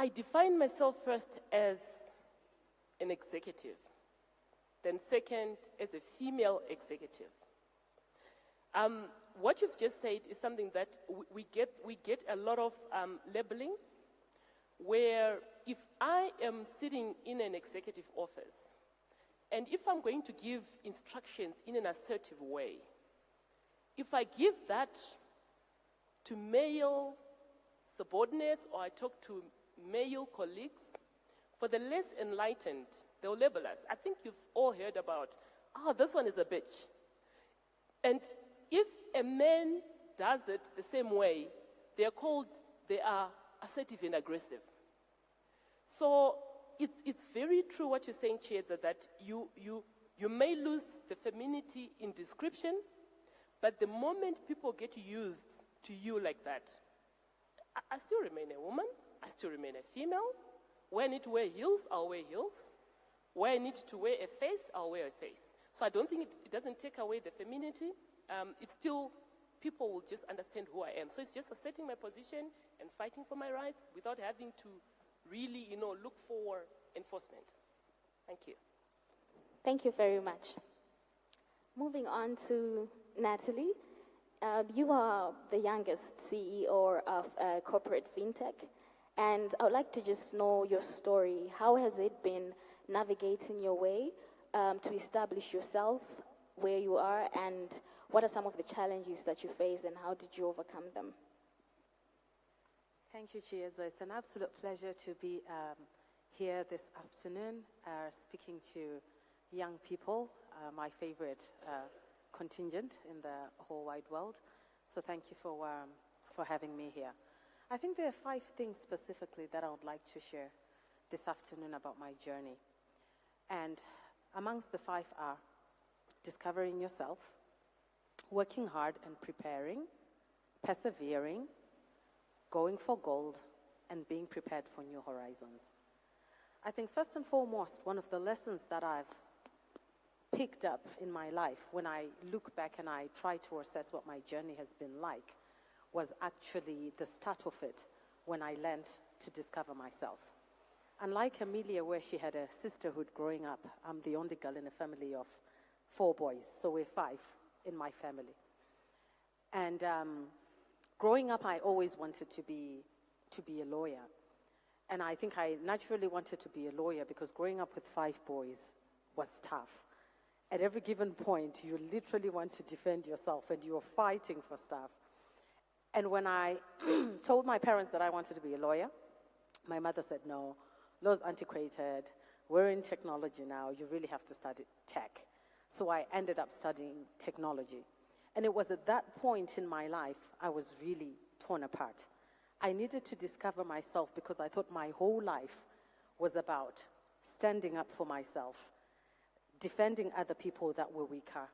I define myself first as an executive, then second as a female executive. What you've just said is something that we get a lot of labeling, where if I am sitting in an executive office, and if I'm going to give instructions in an assertive way, if I give that to male subordinates or I talk to male colleagues, for the less enlightened, they'll label us. I think you've all heard about, this one is a bitch. And if a man does it the same way, they are assertive and aggressive. So it's very true what you're saying, Chiedza, that you may lose the femininity in description, but the moment people get used to you like that, I still remain a woman, I still remain a female. Where I need to wear heels, I'll wear heels. Where I need to wear a face, I'll wear a face. So I don't think it doesn't take away the femininity. It's still, people will just understand who I am. So it's just asserting my position and fighting for my rights without having to really, look for enforcement. Thank you. Thank you very much. Moving on to Natalie. You are the youngest CEO of corporate fintech, and I would like to just know your story. How has it been navigating your way to establish yourself where you are, and what are some of the challenges that you face, and how did you overcome them? Thank you, Chiedza. It's an absolute pleasure to be here this afternoon, speaking to young people, my favorite contingent in the whole wide world. So thank you for having me here. I think there are 5 things specifically that I would like to share this afternoon about my journey. And amongst the 5 are discovering yourself, working hard and preparing, persevering, going for gold, and being prepared for new horizons. I think first and foremost, one of the lessons that I've picked up in my life when I look back and I try to assess what my journey has been like was actually the start of it when I learned to discover myself. Unlike Amelia, where she had a sisterhood growing up, I'm the only girl in a family of 4 boys, so we're 5 in my family. And growing up, I always wanted to be a lawyer. And I think I naturally wanted to be a lawyer because growing up with 5 boys was tough. At every given point, you literally want to defend yourself and you're fighting for stuff. And when I told my parents that I wanted to be a lawyer, my mother said, no, law's antiquated. We're in technology now. You really have to study tech. So I ended up studying technology. And it was at that point in my life, I was really torn apart. I needed to discover myself because I thought my whole life was about standing up for myself, defending other people that were weaker,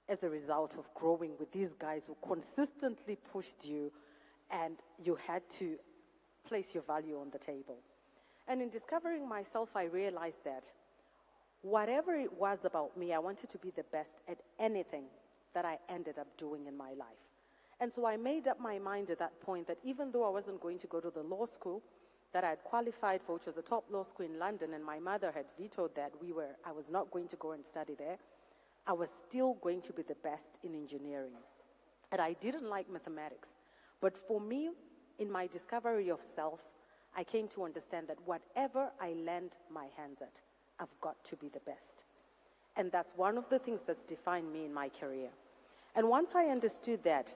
as a result of growing with these guys who consistently pushed you and you had to place your value on the table. And in discovering myself, I realized that whatever it was about me, I wanted to be the best at anything that I ended up doing in my life. And so I made up my mind at that point that even though I wasn't going to go to the law school that I had qualified for, which was a top law school in London, and my mother had vetoed that I was not going to go and study there, I was still going to be the best in engineering. And I didn't like mathematics. But for me, in my discovery of self, I came to understand that whatever I land my hands at, I've got to be the best. And that's one of the things that's defined me in my career. And once I understood that,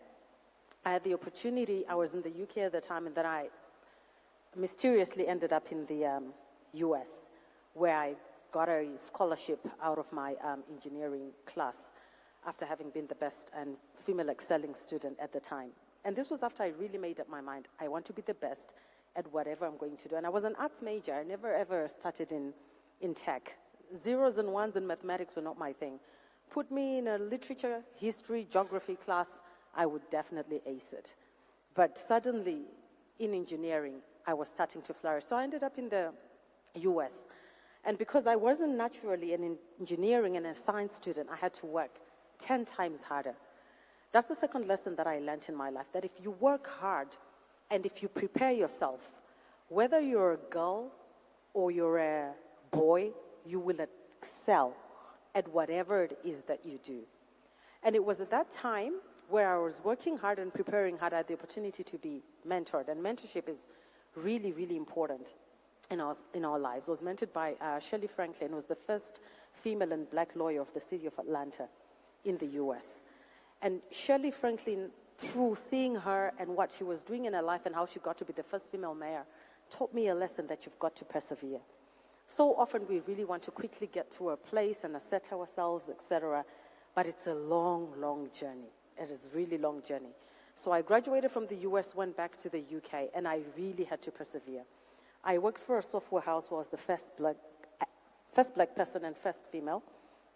I had the opportunity, I was in the UK at the time, and then I mysteriously ended up in the US, where I got a scholarship out of my engineering class after having been the best and female excelling student at the time. And this was after I really made up my mind. I want to be the best at whatever I'm going to do. And I was an arts major. I never ever started in tech. Zeros and ones in mathematics were not my thing. Put me in a literature, history, geography class, I would definitely ace it. But suddenly, in engineering, I was starting to flourish. So I ended up in the US. And because I wasn't naturally an engineering and a science student, I had to work 10 times harder. That's the second lesson that I learned in my life, that if you work hard and if you prepare yourself, Whether you're a girl or you're a boy, you will excel at whatever it is that you do. And it was at that time where I was working hard and preparing hard, I had the opportunity to be mentored. And mentorship is really, really important in our lives. I was mentored by Shirley Franklin, who was the first female and black lawyer of the city of Atlanta in the US. And Shirley Franklin, through seeing her and what she was doing in her life and how she got to be the first female mayor, taught me a lesson that you've got to persevere. So often we really want to quickly get to a place and assert ourselves, etc., but it's a long, long journey. It is a really long journey. So I graduated from the US, went back to the UK, and I really had to persevere. I worked for a software house who was the first black person and first female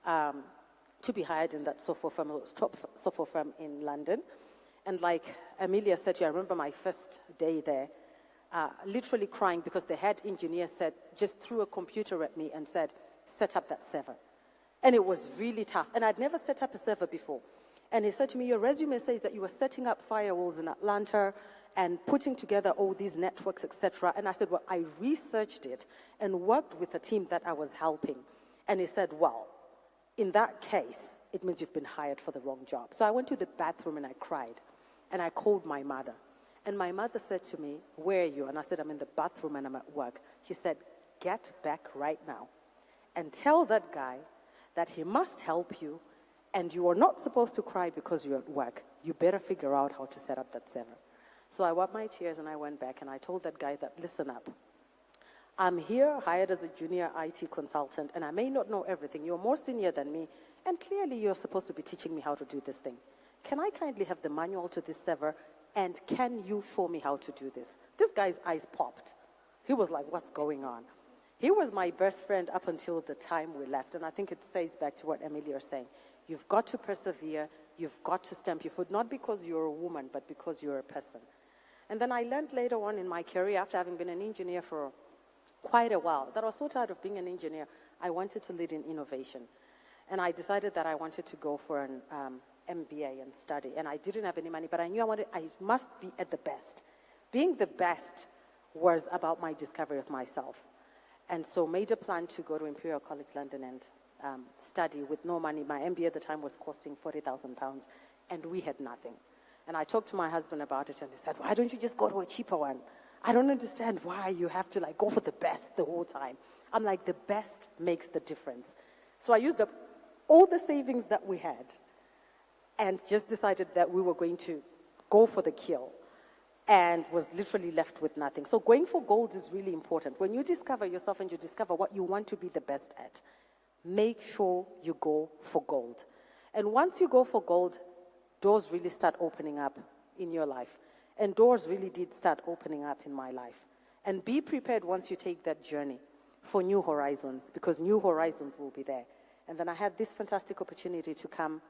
to be hired in that software firm. It was top software firm in London. And like Amelia said to you, I remember my first day there, literally crying because the head engineer just threw a computer at me and said, set up that server. And it was really tough. And I'd never set up a server before. And he said to me, your resume says that you were setting up firewalls in Atlanta and putting together all these networks, etc. And I said, well, I researched it and worked with a team that I was helping. And he said, well, in that case, it means you've been hired for the wrong job. So I went to the bathroom and I cried. And I called my mother. And my mother said to me, where are you? And I said, I'm in the bathroom and I'm at work. She said, get back right now and tell that guy that he must help you, and you are not supposed to cry because you're at work. You better figure out how to set up that server. So I wiped my tears and I went back and I told that guy that, listen up. I'm here hired as a junior IT consultant and I may not know everything. You're more senior than me and clearly you're supposed to be teaching me how to do this thing. Can I kindly have the manual to this server and can you show me how to do this? This guy's eyes popped. He was like, what's going on? He was my best friend up until the time we left. And I think it says back to what Amelia was saying. You've got to persevere. You've got to stamp your foot, not because you're a woman, but because you're a person. And then I learned later on in my career, after having been an engineer for quite a while, that I was so tired of being an engineer, I wanted to lead in innovation. And I decided that I wanted to go for an MBA and study. And I didn't have any money, but I knew I must be at the best. Being the best was about my discovery of myself. And so made a plan to go to Imperial College London and study with no money. My MBA at the time was costing £40,000 and we had nothing. And I talked to my husband about it and he said, why don't you just go to a cheaper one? I don't understand why you have to go for the best the whole time. I'm like, the best makes the difference. So I used up all the savings that we had and just decided that we were going to go for the kill. And was literally left with nothing. So going for gold is really important. When you discover yourself and you discover what you want to be the best at, make sure you go for gold. And once you go for gold, doors really start opening up in your life. And doors really did start opening up in my life. And be prepared once you take that journey for new horizons, because new horizons will be there. And then I had this fantastic opportunity to come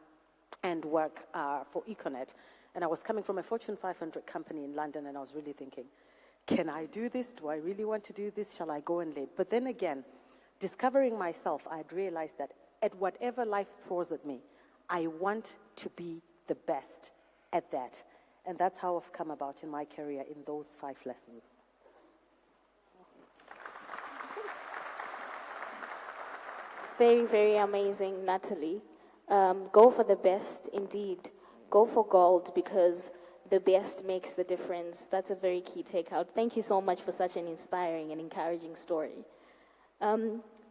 and work for Econet. And I was coming from a Fortune 500 company in London, and I was really thinking, can I do this? Do I really want to do this? Shall I go and lead? But then again, discovering myself, I had realized that at whatever life throws at me, I want to be the best at that. And that's how I've come about in my career in those 5 lessons. Very, very amazing, Natalie. Go for the best, indeed. Go for gold because the best makes the difference. That's a very key takeout. Thank you so much for such an inspiring and encouraging story.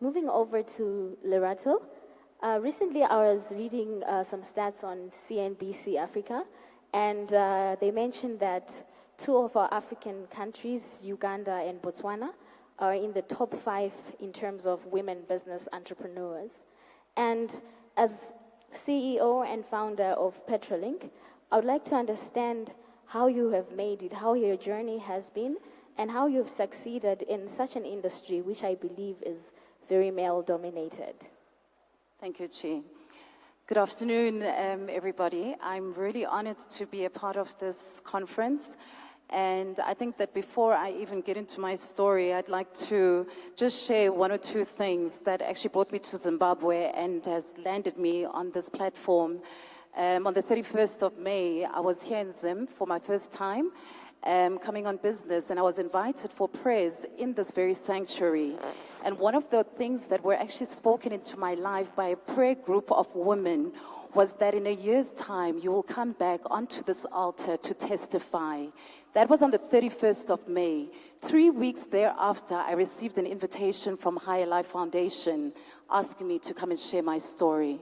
Moving over to Lerato. Recently, I was reading some stats on CNBC Africa, and they mentioned that 2 of our African countries, Uganda and Botswana, are in the top 5 in terms of women business entrepreneurs. And as CEO and founder of Petrolink, I would like to understand how you have made it, how your journey has been, and how you've succeeded in such an industry which I believe is very male-dominated. Thank you, Chi. Good afternoon, everybody. I'm really honored to be a part of this conference. And I think that before I even get into my story, I'd like to just share 1 or 2 things that actually brought me to Zimbabwe and has landed me on this platform. On the 31st of May, I was here in Zim for my first time. coming on business, and I was invited for prayers in this very sanctuary. And one of the things that were actually spoken into my life by a prayer group of women was that in a year's time, you will come back onto this altar to testify. That was on the 31st of May. 3 weeks thereafter, I received an invitation from Higher Life Foundation asking me to come and share my story.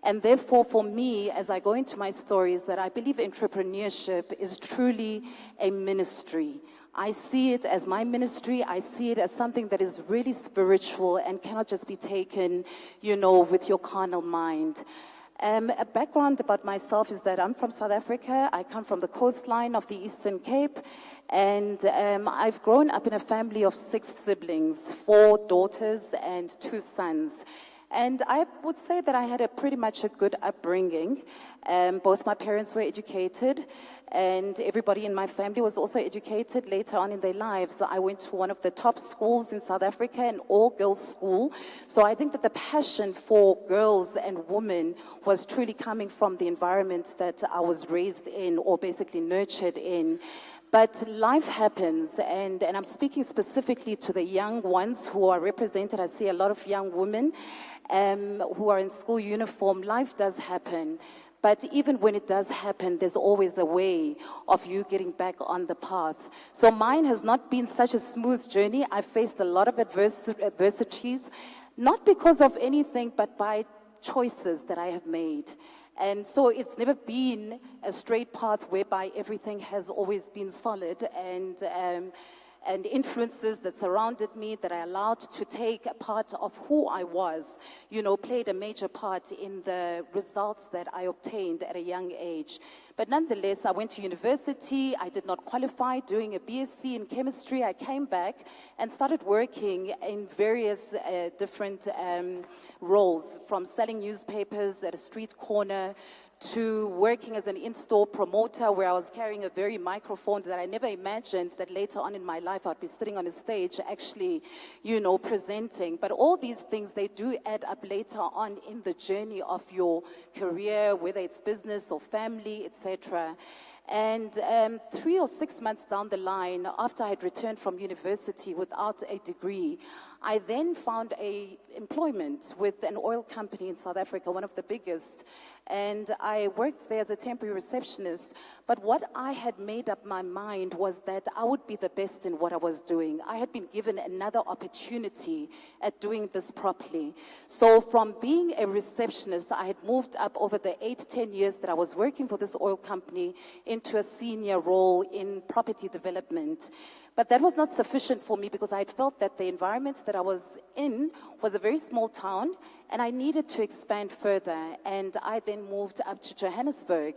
And therefore, for me, as I go into my story, is that I believe entrepreneurship is truly a ministry. I see it as my ministry. I see it as something that is really spiritual and cannot just be taken, with your carnal mind. A background about myself is that I'm from South Africa. I come from the coastline of the Eastern Cape. And I've grown up in a family of 6 siblings, 4 daughters and 2 sons. And I would say that I had pretty much a good upbringing. Both my parents were educated, and everybody in my family was also educated later on in their lives. I went to one of the top schools in South Africa, an all-girls school. So I think that the passion for girls and women was truly coming from the environment that I was raised in, or basically nurtured in. But life happens, and I'm speaking specifically to the young ones who are represented. I see a lot of young women who are in school uniform. Life does happen. But even when it does happen, there's always a way of you getting back on the path. So mine has not been such a smooth journey. I've faced a lot of adversities, not because of anything, but by choices that I have made. And so it's never been a straight path whereby everything has always been solid, and influences that surrounded me that I allowed to take a part of who I was, played a major part in the results that I obtained at a young age. But nonetheless, I went to university. I did not qualify, doing a BSc in chemistry. I came back and started working in various different roles, from selling newspapers at a street corner to working as an in-store promoter, where I was carrying a very microphone that I never imagined that later on in my life I'd be sitting on a stage actually, presenting. But all these things, they do add up later on in the journey of your career, whether it's business or family, etc. And 3 or 6 months down the line, after I had returned from university without a degree, I then found employment with an oil company in South Africa, one of the biggest. And I worked there as a temporary receptionist. But what I had made up my mind was that I would be the best in what I was doing. I had been given another opportunity at doing this properly. So from being a receptionist, I had moved up over the 8-10 years that I was working for this oil company into a senior role in property development. But that was not sufficient for me, because I had felt that the environment that I was in was a very small town, and I needed to expand further. And I then moved up to Johannesburg.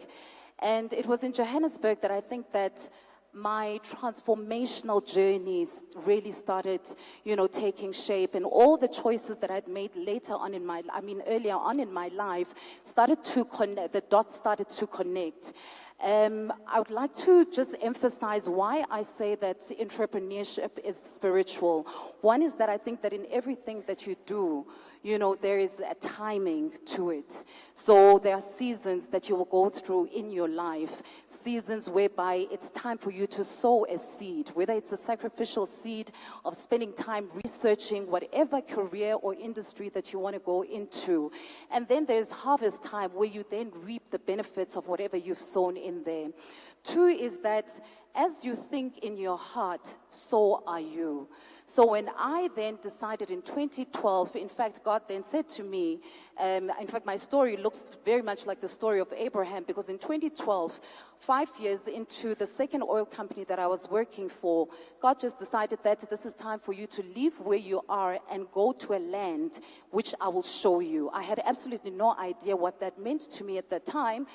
And it was in Johannesburg that I think that my transformational journeys really started, taking shape, and all the choices that I'd made earlier on in my life started to connect, the dots started to connect. I would like to just emphasize why I say that entrepreneurship is spiritual. One is that I think that in everything that you do, there is a timing to it. So there are seasons that you will go through in your life, seasons whereby it's time for you to sow a seed, whether it's a sacrificial seed of spending time researching whatever career or industry that you want to go into. And then there's harvest time, where you then reap the benefits of whatever you've sown in there. 2 is that as you think in your heart, so are you. So when I then decided in 2012, in fact, God then said to me, in fact, my story looks very much like the story of Abraham, because in 2012, 5 years into the second oil company that I was working for, God just decided that this is time for you to leave where you are and go to a land which I will show you. I had absolutely no idea what that meant to me at the time,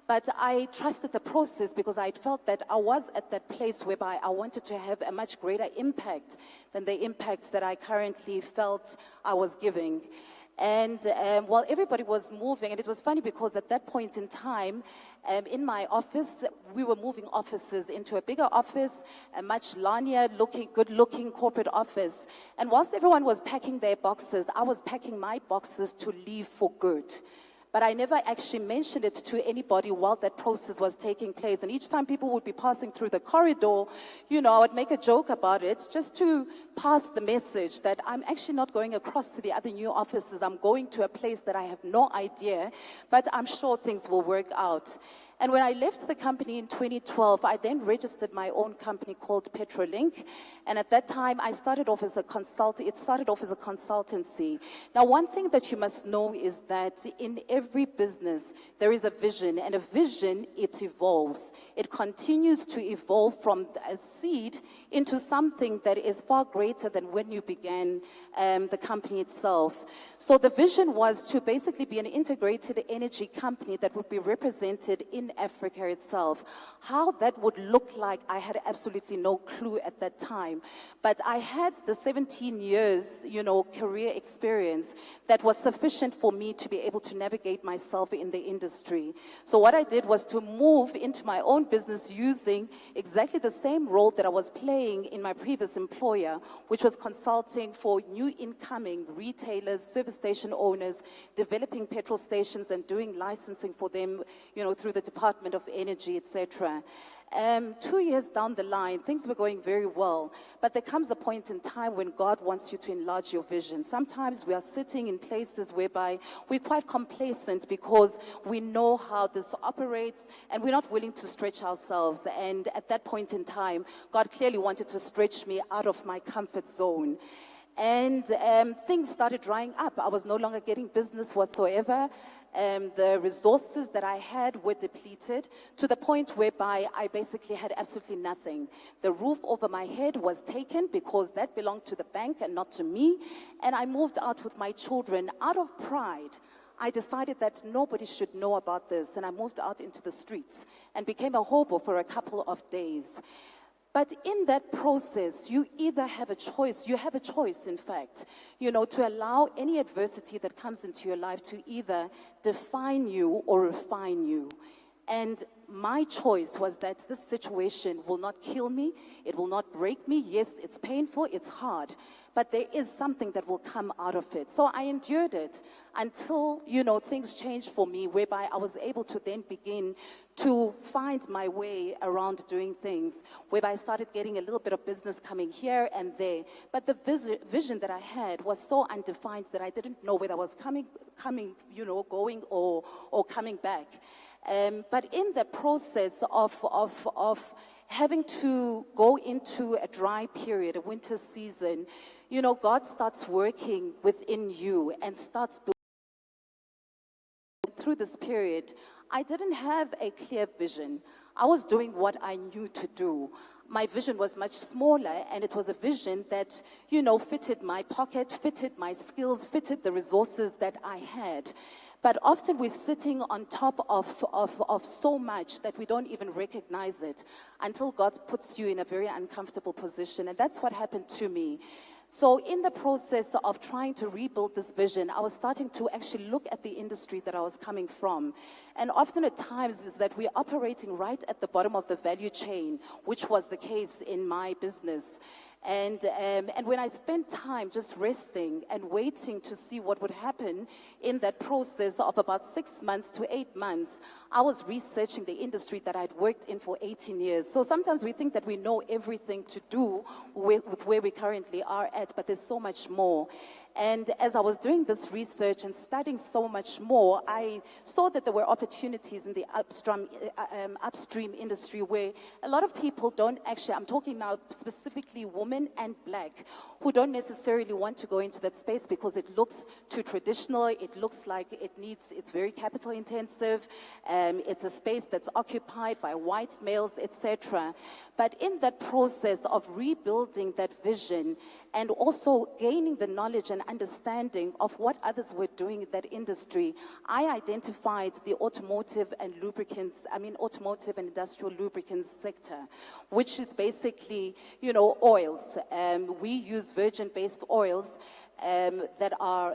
but I trusted the process, because I felt that I was at that place whereby I wanted to have a much greater impact than the impact that I currently felt I was giving. And while everybody was moving, and it was funny because at that point in time, in my office, we were moving offices into a bigger office, a much good-looking corporate office. And whilst everyone was packing their boxes, I was packing my boxes to leave for good. But I never actually mentioned it to anybody while that process was taking place. And each time people would be passing through the corridor, you know, I would make a joke about it just to pass the message that I'm actually not going across to the other new offices. I'm going to a place that I have no idea, but I'm sure things will work out. And when I left the company in 2012, I then registered my own company called Petrolink. And at that time, I started off as a consultant. It started off as a consultancy. Now, one thing that you must know is that in every business, there is a vision. And a vision, it evolves. It continues to evolve from a seed into something that is far greater than when you began the company itself. So the vision was to basically be an integrated energy company that would be represented in Africa itself. How that would look like, I had absolutely no clue at that time. But I had the 17 years, you know, career experience that was sufficient for me to be able to navigate myself in the industry. So what I did was to move into my own business using exactly the same role that I was playing in my previous employer, which was consulting for new incoming retailers, service station owners, developing petrol stations and doing licensing for them, you know, through the Department of Energy, etc. 2 years down the line, things were going very well, but there comes a point in time when God wants you to enlarge your vision. Sometimes we are sitting in places whereby we're quite complacent because we know how this operates and we're not willing to stretch ourselves. And at that point in time, God clearly wanted to stretch me out of my comfort zone. And things started drying up. I was no longer getting business whatsoever. The resources that I had were depleted to the point whereby I basically had absolutely nothing. The roof over my head was taken because that belonged to the bank and not to me. And I moved out with my children out of pride. I decided that nobody should know about this, and I moved out into the streets and became a hobo for a couple of days. But in that process, you either have a choice, in fact, you know, to allow any adversity that comes into your life to either define you or refine you. And my choice was that this situation will not kill me, it will not break me. Yes, it's painful, it's hard, but there is something that will come out of it. So I endured it until, you know, things changed for me, whereby I was able to then begin to find my way around doing things, whereby I started getting a little bit of business coming here and there. But the vision that I had was so undefined that I didn't know whether I was coming, you know, going or coming back. But in the process of having to go into a dry period, a winter season, you know, God starts working within you and starts building. Through this period, I didn't have a clear vision. I was doing what I knew to do. My vision was much smaller, and it was a vision that, you know, fitted my pocket, fitted my skills, fitted the resources that I had. But often we're sitting on top of so much that we don't even recognize it until God puts you in a very uncomfortable position. And that's what happened to me. So in the process of trying to rebuild this vision, I was starting to actually look at the industry that I was coming from. And often at times is that we're operating right at the bottom of the value chain, which was the case in my business. And when I spent time just resting and waiting to see what would happen in that process of about 6 months to 8 months, I was researching the industry that I'd worked in for 18 years. So sometimes we think that we know everything to do with where we currently are at, but there's so much more. And as I was doing this research and studying so much more, I saw that there were opportunities in the upstream industry where a lot of people don't actually, I'm talking now specifically women and black, who don't necessarily want to go into that space because it looks too traditional, it looks like it's very capital intensive, it's a space that's occupied by white males, etc. But in that process of rebuilding that vision and also gaining the knowledge and understanding of what others were doing in that industry, I identified the automotive and industrial lubricants sector, which is basically, you know, oils. We use virgin-based oils that are,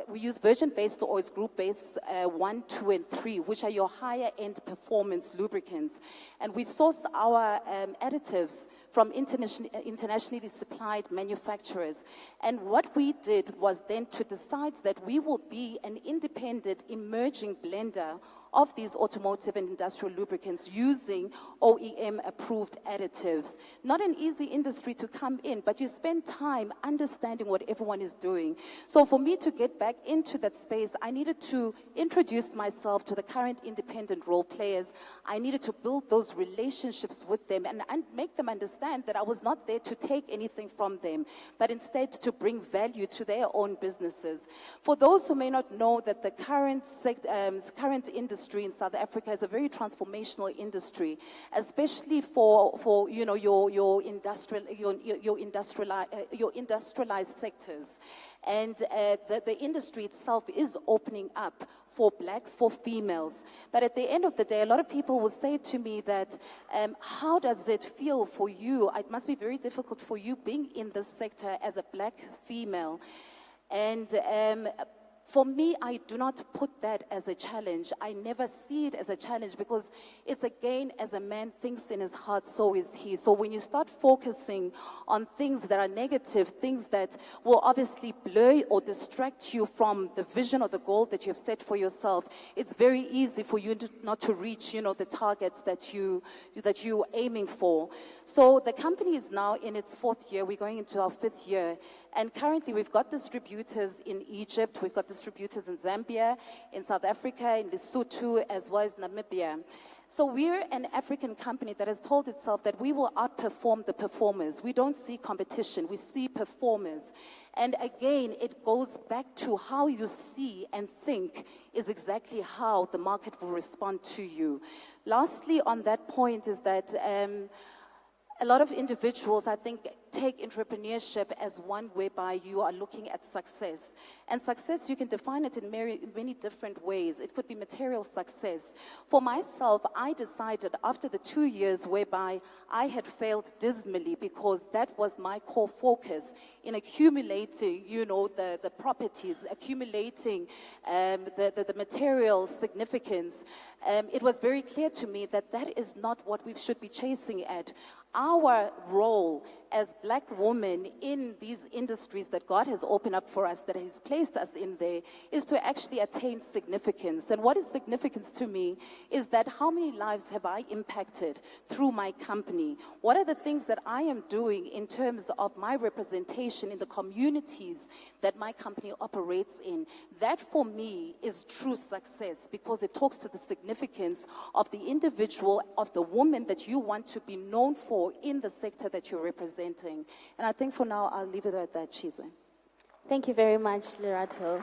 we use virgin-based oils, group-based 1, 2, and 3, which are your higher-end performance lubricants. And we source our additives from internationally supplied manufacturers. And what we did was then to decide that we will be an independent emerging blender of these automotive and industrial lubricants using OEM-approved additives. Not an easy industry to come in, but you spend time understanding what everyone is doing. So for me to get back into that space, I needed to introduce myself to the current independent role players. I needed to build those relationships with them and make them understand that I was not there to take anything from them, but instead to bring value to their own businesses. For those who may not know that the current industry in South Africa is a very transformational industry, especially for you know your industrialized sectors, and the industry itself is opening up for black, for females. But at the end of the day, a lot of people will say to me that, how does it feel for you? It must be very difficult for you being in this sector as a black female. And for me, I do not put that as a challenge. I never see it as a challenge because it's again, as a man thinks in his heart, so is he. So when you start focusing on things that are negative, things that will obviously blur or distract you from the vision or the goal that you've set for yourself, it's very easy for you not to reach, you know, the targets that you're aiming for. So the company is now in its 4th year. We're going into our 5th year. And currently, we've got distributors in Egypt, we've got distributors in Zambia, in South Africa, in Lesotho, as well as Namibia. So we're an African company that has told itself that we will outperform the performers. We don't see competition, we see performers. And again, it goes back to how you see and think is exactly how the market will respond to you. Lastly, on that point is that a lot of individuals, I think, take entrepreneurship as one whereby you are looking at success. And success, you can define it in many different ways. It could be material success. For myself, I decided after the 2 years whereby I had failed dismally because that was my core focus in accumulating, you know, the properties, accumulating the material significance. It was very clear to me that that is not what we should be chasing at. Our role as black women in these industries that God has opened up for us, that He's placed us in there, is to actually attain significance. And what is significance to me is that how many lives have I impacted through my company? What are the things that I am doing in terms of my representation in the communities that my company operates in? That for me is true success because it talks to the significance of the individual, of the woman that you want to be known for in the sector that you're representing. And I think for now, I'll leave it at that, Chiza. Thank you very much, Lerato.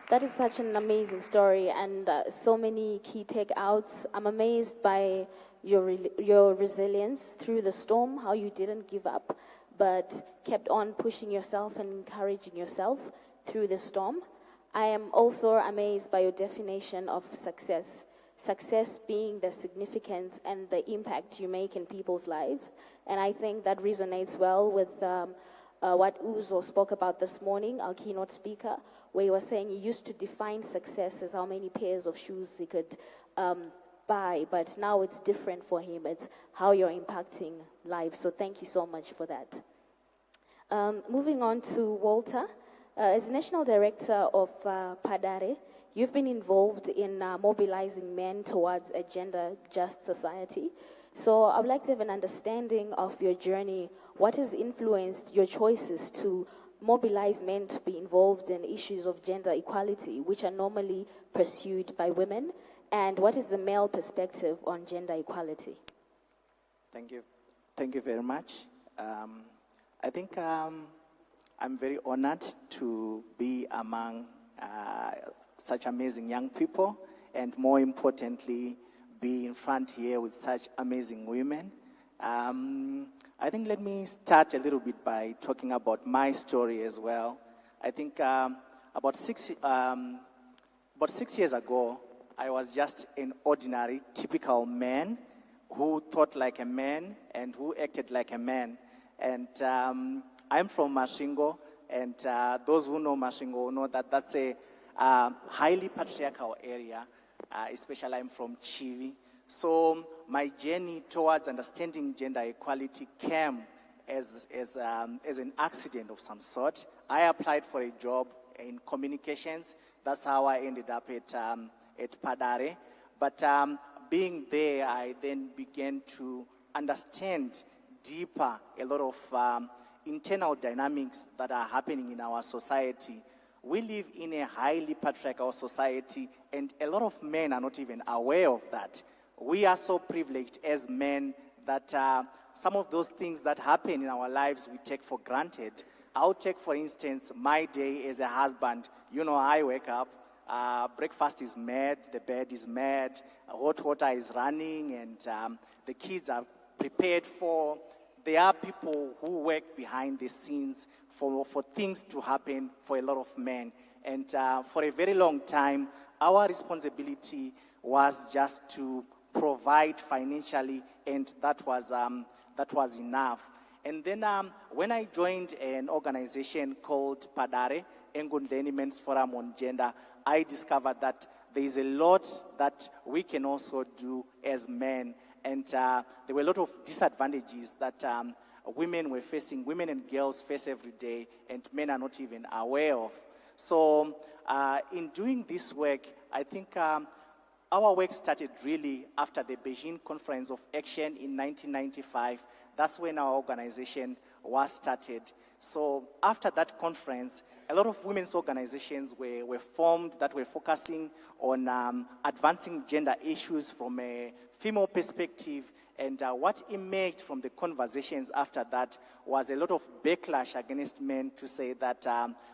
That is such an amazing story and so many key takeouts. I'm amazed by your resilience through the storm, how you didn't give up, but kept on pushing yourself and encouraging yourself through the storm. I am also amazed by your definition of success. Success being the significance and the impact you make in people's lives. And I think that resonates well with what Uzo spoke about this morning, our keynote speaker, where he was saying he used to define success as how many pairs of shoes he could buy, but now it's different for him. It's how you're impacting lives. So thank you so much for that. Moving on to Walter. As National Director of Padare, you've been involved in mobilizing men towards a gender-just society. So I would like to have an understanding of your journey. What has influenced your choices to mobilize men to be involved in issues of gender equality, which are normally pursued by women? And what is the male perspective on gender equality? Thank you. Thank you very much. I think I'm very honored to be among such amazing young people, and more importantly, be in front here with such amazing women. I think let me start a little bit by talking about my story as well. I think about 6 years ago, I was just an ordinary, typical man who thought like a man and who acted like a man. And I'm from Masvingo, and those who know Masvingo know that that's a highly patriarchal area, especially I'm from Chivi. So my journey towards understanding gender equality came as an accident of some sort. I applied for a job in communications. That's how I ended up at Padare. But being there, I then began to understand deeper a lot of internal dynamics that are happening in our society. We live in a highly patriarchal society, and a lot of men are not even aware of that. We are so privileged as men that some of those things that happen in our lives we take for granted. I'll take, for instance, my day as a husband. You know, I wake up, breakfast is made, the bed is made, hot water is running, and the kids are prepared for. There are people who work behind the scenes for things to happen for a lot of men. And for a very long time, our responsibility was just to provide financially, and that was enough. And then when I joined an organization called Padare, Engundleni Men's Forum on Gender, I discovered that there is a lot that we can also do as men. And there were a lot of disadvantages that women were facing, women and girls face every day, and men are not even aware of. So in doing this work, I think our work started really after the Beijing Conference of Action in 1995. That's when our organization was started. So after that conference, a lot of women's organizations were formed that were focusing on advancing gender issues from a female perspective. And what emerged from the conversations after that was a lot of backlash against men to say that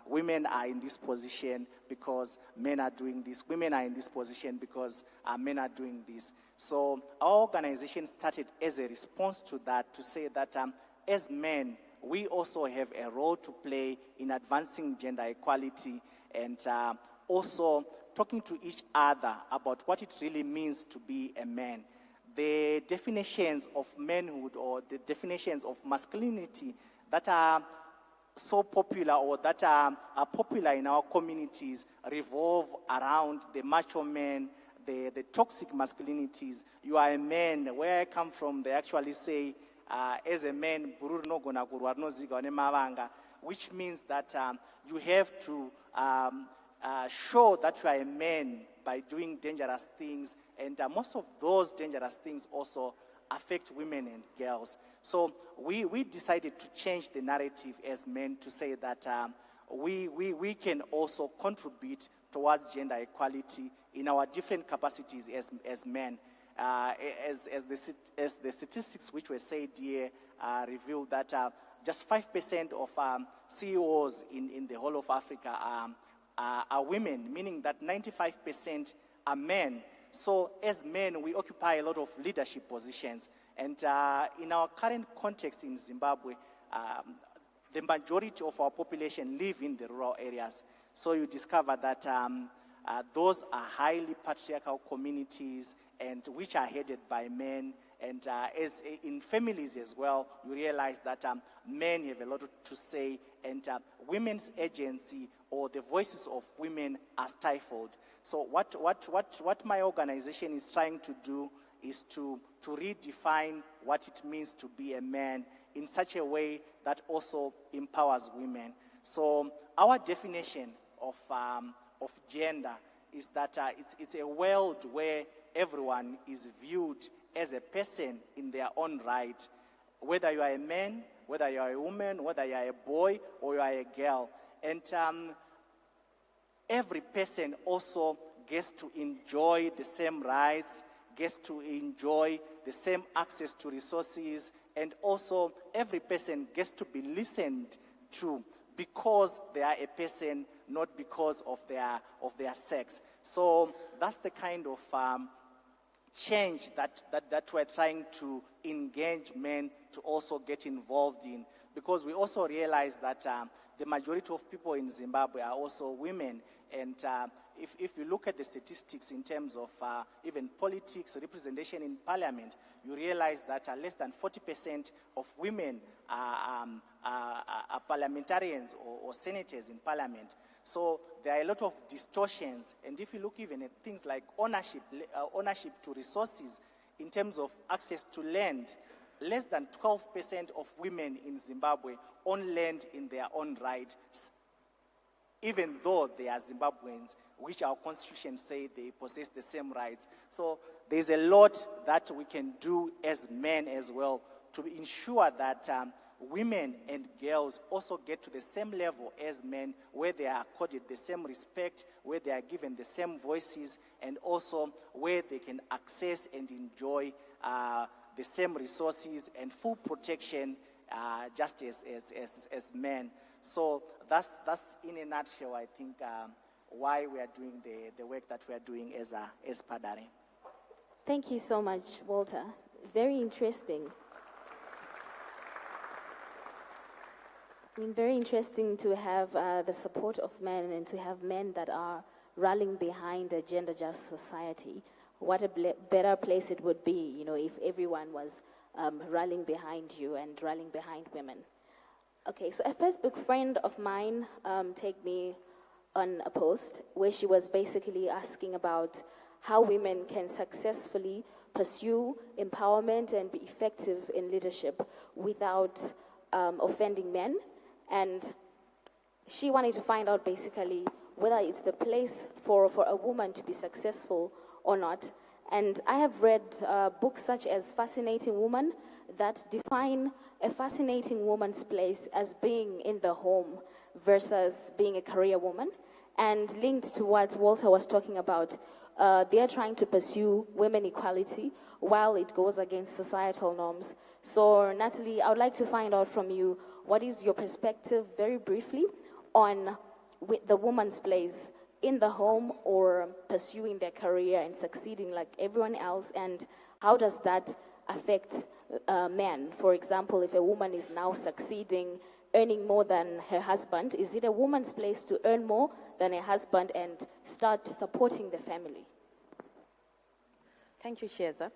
women are in this position because men are doing this. Women are in this position because men are doing this. So our organization started as a response to that, to say that as men, we also have a role to play in advancing gender equality and also talking to each other about what it really means to be a man. The definitions of manhood or the definitions of masculinity that are so popular or that are popular in our communities revolve around the macho man, the toxic masculinities. You are a man. Where I come from, they actually say, as a man, which means that you have to show that you are a man by doing dangerous things, and most of those dangerous things also affect women and girls. So we decided to change the narrative as men to say that we can also contribute towards gender equality in our different capacities as men. As the statistics which were said here reveal that just 5% of CEOs in the whole of Africa are women, meaning that 95% are men. So as men, we occupy a lot of leadership positions. And in our current context in Zimbabwe, the majority of our population live in the rural areas. So you discover that those are highly patriarchal communities and which are headed by men. And as in families as well, you realize that men have a lot to say, and women's agency or the voices of women are stifled. So what my organization is trying to do is to redefine what it means to be a man in such a way that also empowers women. So our definition of gender is that it's a world where everyone is viewed as a person in their own right, whether you are a man, whether you are a woman, whether you are a boy or you are a girl. And every person also gets to enjoy the same rights, gets to enjoy the same access to resources, and also every person gets to be listened to because they are a person, not because of their sex. So that's the kind of change that we're trying to engage men to also get involved in, because we also realize that the majority of people in Zimbabwe are also women, And if you look at the statistics in terms of even politics, representation in parliament, you realize that less than 40% of women are parliamentarians or senators in parliament. So there are a lot of distortions. And if you look even at things like ownership to resources in terms of access to land, less than 12% of women in Zimbabwe own land in their own right, even though they are Zimbabweans, which our constitution say they possess the same rights. So there's a lot that we can do as men as well to ensure that women and girls also get to the same level as men, where they are accorded the same respect, where they are given the same voices, and also where they can access and enjoy the same resources and full protection just as men. So that's in a nutshell, I think, why we are doing the work that we are doing as Padare. Thank you so much, Walter. Very interesting. I mean, very interesting to have the support of men and to have men that are rallying behind a gender-just society. What a better place it would be, you know, if everyone was rallying behind you and rallying behind women. Okay, so a Facebook friend of mine tagged me on a post where she was basically asking about how women can successfully pursue empowerment and be effective in leadership without offending men. And she wanted to find out basically whether it's the place for a woman to be successful or not. And I have read books such as Fascinating Woman that define a fascinating woman's place as being in the home versus being a career woman. And linked to what Walter was talking about, they are trying to pursue women equality while it goes against societal norms. So Natalie, I would like to find out from you, what is your perspective, very briefly, on the woman's place in the home or pursuing their career and succeeding like everyone else, and how does that affect men? For example, if a woman is now succeeding, earning more than her husband, is it a woman's place to earn more than a husband and start supporting the family? Thank you, Sheza.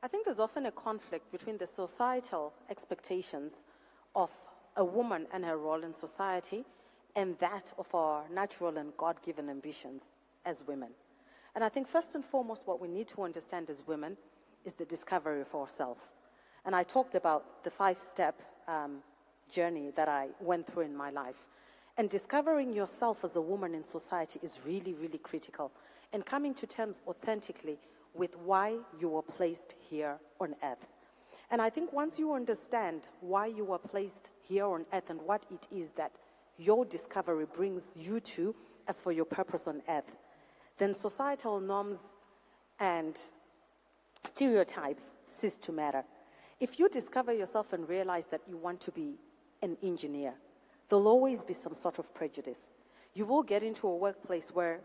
I think there's often a conflict between the societal expectations of a woman and her role in society and that of our natural and God-given ambitions as women. And I think first and foremost, what we need to understand as women is the discovery of ourselves. And I talked about the 5-step journey that I went through in my life. And discovering yourself as a woman in society is really, really critical. And coming to terms authentically with why you were placed here on earth. And I think once you understand why you were placed here on earth and what it is that your discovery brings you to as for your purpose on earth, then societal norms and stereotypes cease to matter. If you discover yourself and realize that you want to be an engineer, there'll always be some sort of prejudice. You will get into a workplace where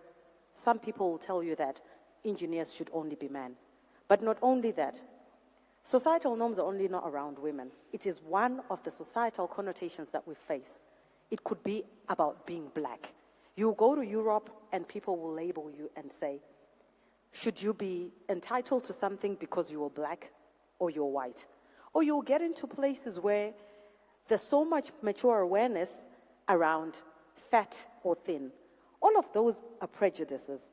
some people will tell you that engineers should only be men. But not only that, societal norms are only not around women. It is one of the societal connotations that we face. It could be about being black. You go to Europe and people will label you and say, should you be entitled to something because you are black or you're white? Or you'll get into places where there's so much mature awareness around fat or thin. All of those are prejudices.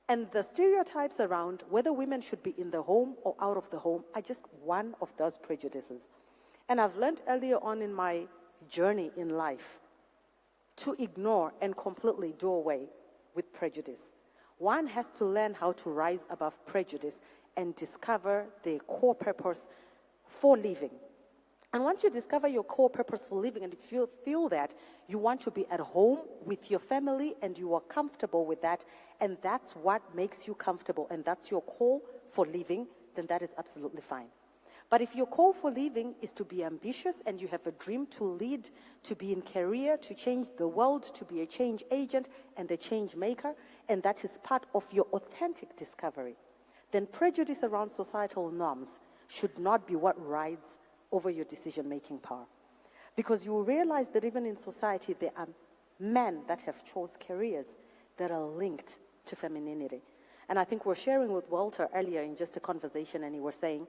And the stereotypes around whether women should be in the home or out of the home are just one of those prejudices. And I've learned earlier on in my journey in life to ignore and completely do away with prejudice. One has to learn how to rise above prejudice and discover their core purpose for living. And once you discover your core purpose for living, and if you feel that you want to be at home with your family and you are comfortable with that, and that's what makes you comfortable, and that's your call for living, then that is absolutely fine. But if your call for living is to be ambitious and you have a dream to lead, to be in career, to change the world, to be a change agent and a change maker, and that is part of your authentic discovery, then prejudice around societal norms should not be what rides over your decision-making power. Because you will realize that even in society, there are men that have chose careers. that are linked to femininity. And I think we're sharing with Walter earlier in just a conversation, and he was saying,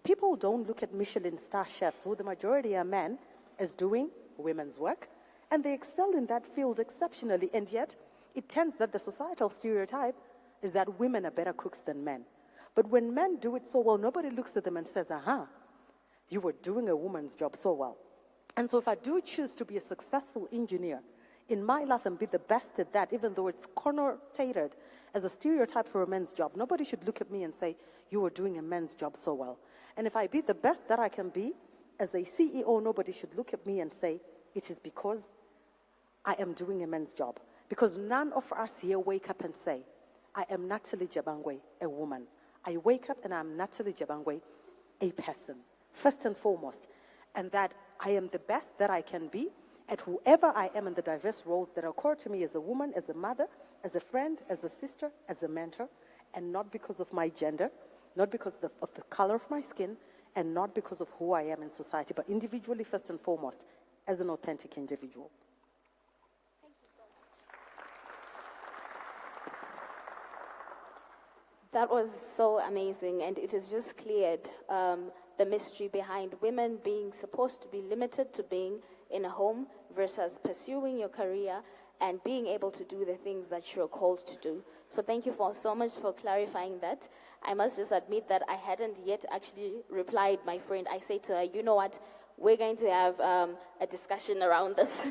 people don't look at Michelin star chefs, who the majority are men, as doing women's work, and they excel in that field exceptionally, and yet it tends that the societal stereotype is that women are better cooks than men. But when men do it so well, nobody looks at them and says, aha, you were doing a woman's job so well. And so if I do choose to be a successful engineer in my life and be the best at that, even though it's connotated as a stereotype for a man's job, nobody should look at me and say, you were doing a man's job so well. And if I be the best that I can be as a CEO, nobody should look at me and say, it is because I am doing a man's job. Because none of us here wake up and say, I am Natalie Jabangwe, a woman. I wake up and I'm Natalie Jabangwe, a person, first and foremost. And that I am the best that I can be at whoever I am in the diverse roles that occur to me as a woman, as a mother, as a friend, as a sister, as a mentor, and not because of my gender, not because of the color of my skin, and not because of who I am in society, but individually, first and foremost, as an authentic individual. Thank you so much. That was so amazing, and it has just cleared the mystery behind women being supposed to be limited to being in a home versus pursuing your career and being able to do the things that you're called to do. So thank you so much for clarifying that. I must just admit that I hadn't yet actually replied my friend. I said to her, you know what, we're going to have a discussion around this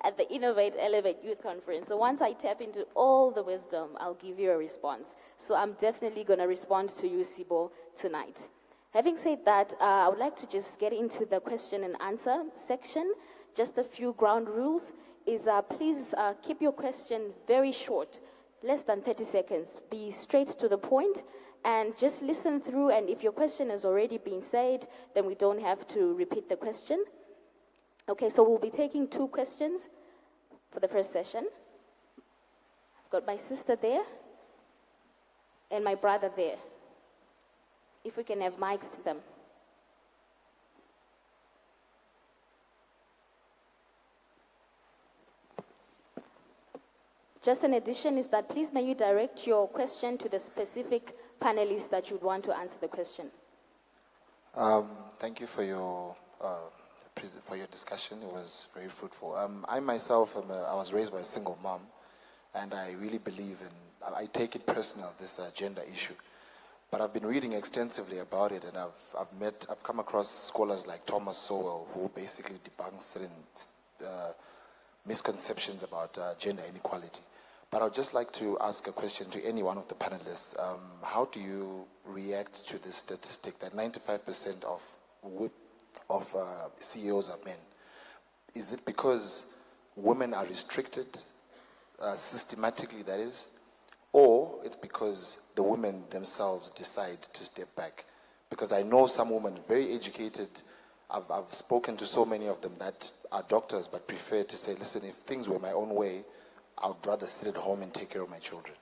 at the Innovate, Elevate Youth Conference. So once I tap into all the wisdom, I'll give you a response. So I'm definitely going to respond to you, Sibo, tonight. Having said that, I would like to just get into the question and answer section. Just a few ground rules is please keep your question very short, less than 30 seconds. Be straight to the point and just listen through, and if your question has already been said, then we don't have to repeat the question. Okay, so we'll be taking 2 questions for the first session. I've got my sister there and my brother there. If we can have mics to them. Just an addition is that please may you direct your question to the specific panelists that you'd want to answer the question. Thank you for your discussion. It was very fruitful. I myself, I was raised by a single mom, and I really believe I take it personal, this gender issue. But I've been reading extensively about it, and I've come across scholars like Thomas Sowell, who basically debunks certain misconceptions about gender inequality. But I'd just like to ask a question to any one of the panelists. How do you react to this statistic that 95% of CEOs are men? Is it because women are restricted systematically, that is? Or it's because the women themselves decide to step back? Because I know some women, very educated, I've spoken to so many of them that are doctors but prefer to say, listen, if things were my own way, I would rather sit at home and take care of my children.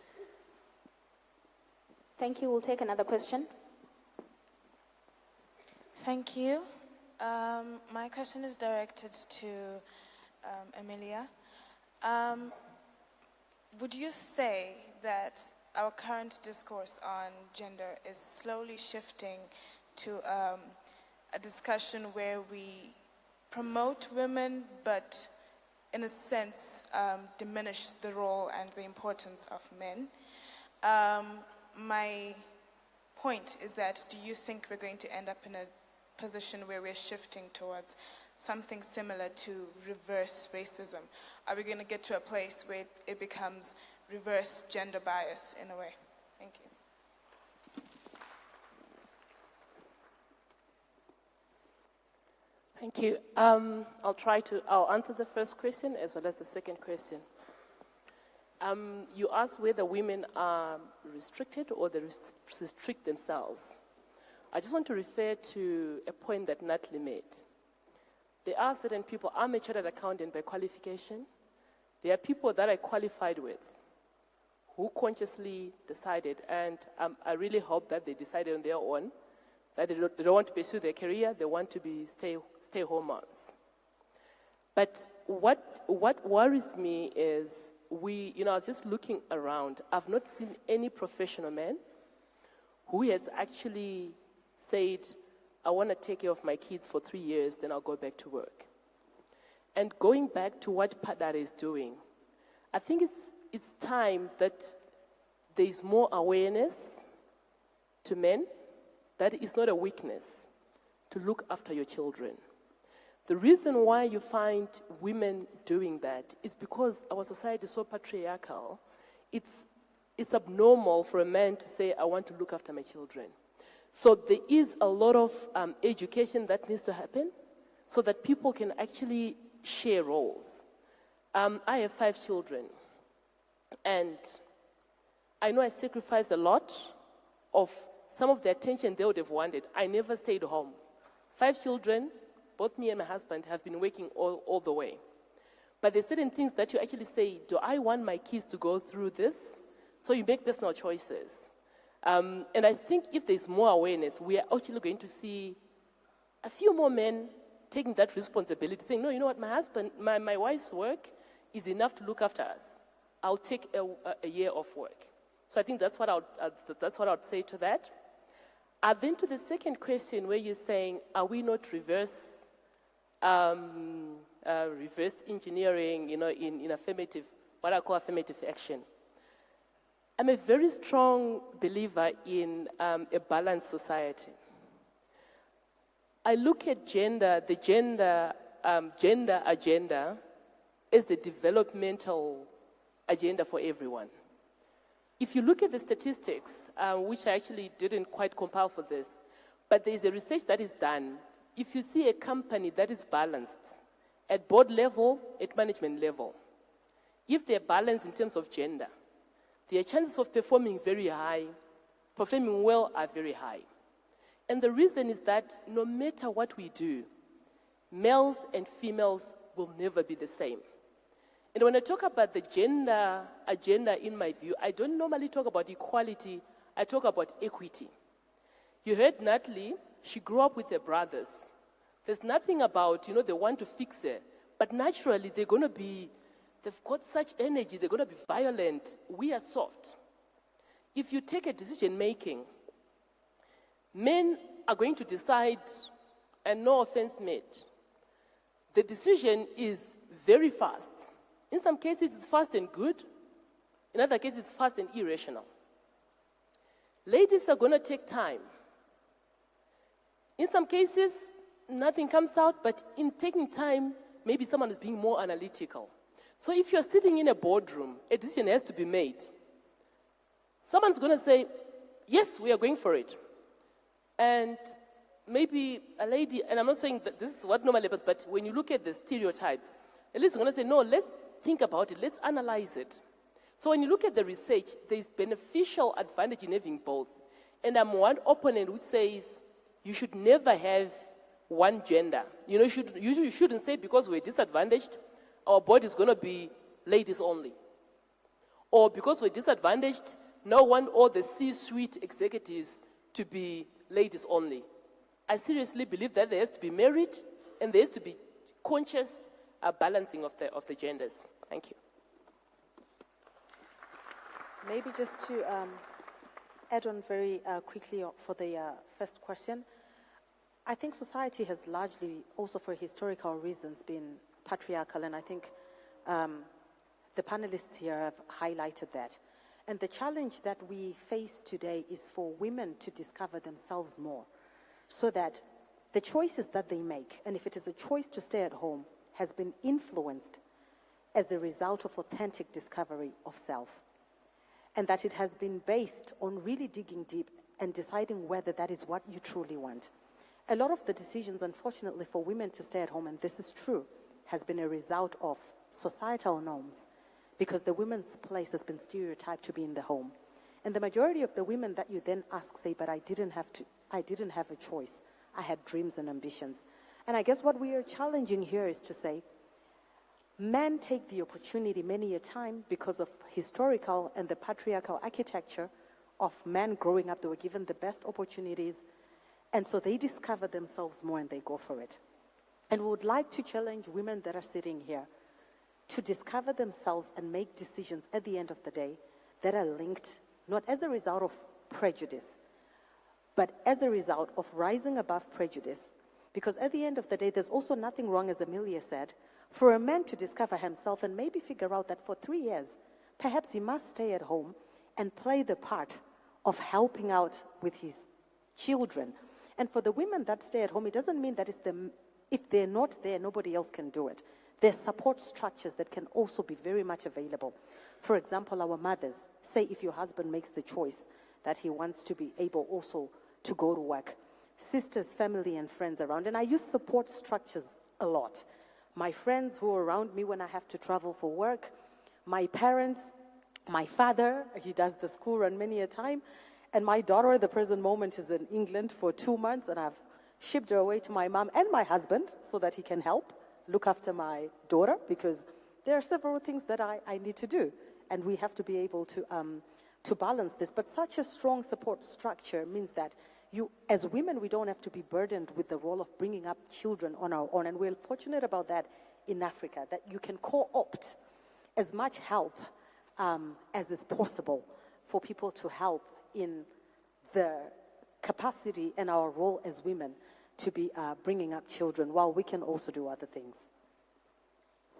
Thank you. We'll take another question. Thank you. My question is directed to Emilia. Would you say that our current discourse on gender is slowly shifting to a discussion where we promote women, but in a sense diminish the role and the importance of men? My point is that, do you think we're going to end up in a position where we're shifting towards something similar to reverse racism? Are we going to get to a place where it becomes reverse gender bias in a way? Thank you. Thank you. I'll answer the first question as well as the second question. You asked whether women are restricted or they restrict themselves. I just want to refer to a point that Natalie made. There are certain people, I'm a chartered accountant by qualification. There are people that I qualified with who consciously decided, and I really hope that they decided on their own, that they don't want to pursue their career, they want to be stay-home moms. But what worries me is I was just looking around. I've not seen any professional man who has actually said, I want to take care of my kids for 3 years, then I'll go back to work. And going back to what Padare is doing, I think it's time that there is more awareness to men that it's not a weakness to look after your children. The reason why you find women doing that is because our society is so patriarchal. It's abnormal for a man to say, I want to look after my children. So there is a lot of education that needs to happen so that people can actually share roles. I have 5 children, and I know I sacrificed a lot of some of the attention they would have wanted. I never stayed home. 5 children, both me and my husband have been working all the way. But there's certain things that you actually say, do I want my kids to go through this? So you make personal choices. And I think if there's more awareness, we are actually going to see a few more men taking that responsibility, saying, no, you know what, my wife's work is enough to look after us. I'll take a year off work. So I think that's what I would say to that. Then to the second question where you're saying, are we not reverse engineering, in affirmative, what I call affirmative action? I'm a very strong believer in a balanced society. I look at the gender agenda as a developmental agenda for everyone. If you look at the statistics, which I actually didn't quite compile for this, but there is a research that is done. If you see a company that is balanced at board level, at management level, if they're balanced in terms of gender, their chances of performing well are very high. And the reason is that no matter what we do, males and females will never be the same. And when I talk about the gender agenda, in my view, I don't normally talk about equality, I talk about equity. You heard Natalie, she grew up with her brothers. There's nothing about, they want to fix her, but naturally they've got such energy, they're going to be violent. We are soft. If you take a decision making, men are going to decide, and no offense made. The decision is very fast. In some cases, it's fast and good. In other cases, it's fast and irrational. Ladies are going to take time. In some cases, nothing comes out, but in taking time, maybe someone is being more analytical. So if you're sitting in a boardroom, a decision has to be made. Someone's going to say, yes, we are going for it. And maybe a lady, and I'm not saying that this is what normally happens, but when you look at the stereotypes, a lady's going to say, no, let's think about it, let's analyze it. So when you look at the research, there's beneficial advantage in having both. And I'm one opponent who says you should never have one gender. You shouldn't say because we're disadvantaged, our board is going to be ladies only. Or because we're disadvantaged, now want all the C-suite executives to be ladies only. I seriously believe that there has to be merit and there has to be conscious balancing of the genders. Thank you. Maybe just to add on very quickly for the first question. I think society has largely, also for historical reasons, been patriarchal, and I think the panelists here have highlighted that. And the challenge that we face today is for women to discover themselves more, so that the choices that they make, and if it is a choice to stay at home, has been influenced as a result of authentic discovery of self. And that it has been based on really digging deep and deciding whether that is what you truly want. A lot of the decisions, unfortunately, for women to stay at home, and this is true, has been a result of societal norms, because the woman's place has been stereotyped to be in the home. And the majority of the women that you then ask say, but I didn't have a choice. I had dreams and ambitions. And I guess what we are challenging here is to say, men take the opportunity many a time because of historical and the patriarchal architecture of men growing up. They were given the best opportunities, and so they discover themselves more and they go for it. And we would like to challenge women that are sitting here to discover themselves and make decisions at the end of the day that are linked not as a result of prejudice, but as a result of rising above prejudice. Because at the end of the day, there's also nothing wrong, as Amelia said, for a man to discover himself and maybe figure out that for 3 years, perhaps he must stay at home and play the part of helping out with his children. And for the women that stay at home, it doesn't mean that if they're not there, nobody else can do it. There's support structures that can also be very much available. For example, our mothers, say if your husband makes the choice that he wants to be able also to go to work, sisters, family, and friends around. And I use support structures a lot. My friends who are around me when I have to travel for work, my parents, my father, he does the school run many a time, and my daughter at the present moment is in England for 2 months, and I've shipped her away to my mom and my husband so that he can help look after my daughter, because there are several things that I need to do, and we have to be able to balance this. But such a strong support structure means that as women, we don't have to be burdened with the role of bringing up children on our own, and we're fortunate about that in Africa, that you can co-opt as much help as is possible for people to help in the capacity and our role as women to be bringing up children, while we can also do other things.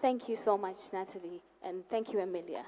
Thank you so much, Natalie, and thank you, Amelia.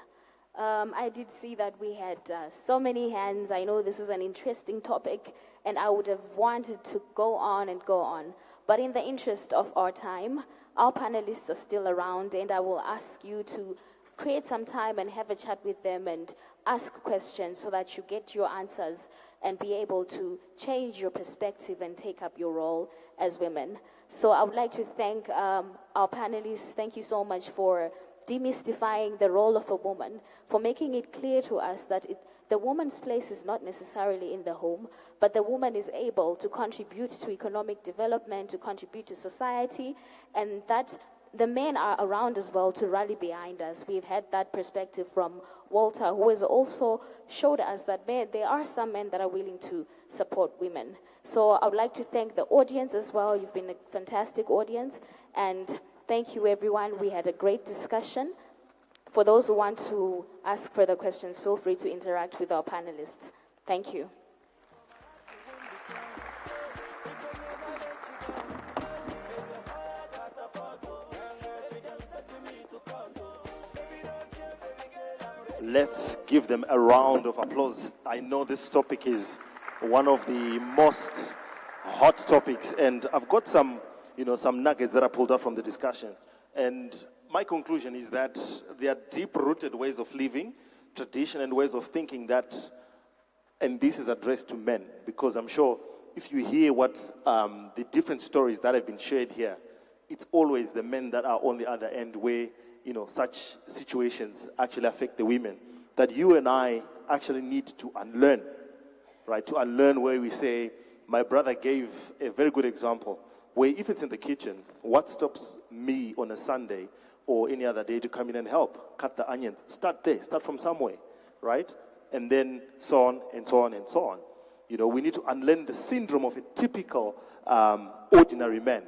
I did see that we had so many hands. I know this is an interesting topic, and I would have wanted to go on and go on. But in the interest of our time, our panelists are still around, and I will ask you to create some time and have a chat with them and ask questions so that you get your answers and be able to change your perspective and take up your role as women. So I would like to thank our panelists. Thank you so much for demystifying the role of a woman, for making it clear to us that the woman's place is not necessarily in the home, but the woman is able to contribute to economic development, to contribute to society, and that the men are around as well to rally behind us. We've had that perspective from Walter, who has also showed us that there are some men that are willing to support women. So I would like to thank the audience as well. You've been a fantastic audience, and thank you, everyone. We had a great discussion. For those who want to ask further questions, feel free to interact with our panelists. Thank you. Let's give them a round of applause. I know this topic is one of the most hot topics, and I've got some nuggets that I pulled out from the discussion. And my conclusion is that there are deep-rooted ways of living, tradition, and ways of thinking and this is addressed to men, because I'm sure if you hear what the different stories that have been shared here, it's always the men that are on the other end where such situations actually affect the women, that you and I actually need to unlearn, right? To unlearn, where we say, my brother gave a very good example, where if it's in the kitchen, what stops me on a Sunday or any other day to come in and help cut the onions? Start there, start from somewhere, right? And then so on and so on and so on. We need to unlearn the syndrome of a typical ordinary man.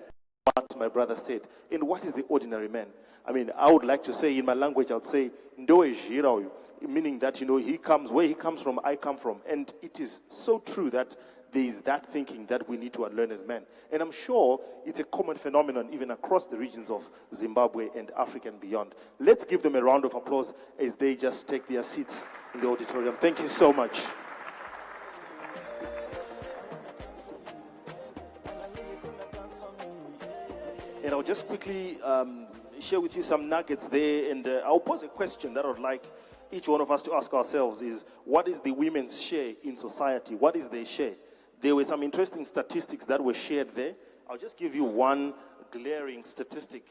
What my brother said. And what is the ordinary man? I mean, I would like to say, in my language, I would say, Ndoe Jirao, meaning that, he comes, where he comes from, I come from. And it is so true that there is that thinking that we need to unlearn as men. And I'm sure it's a common phenomenon even across the regions of Zimbabwe and Africa and beyond. Let's give them a round of applause as they just take their seats in the auditorium. Thank you so much. And I'll just quickly share with you some nuggets there, and I'll pose a question that I would like each one of us to ask ourselves is, what is the women's share in society? What is their share? There were some interesting statistics that were shared there. I'll just give you one glaring statistic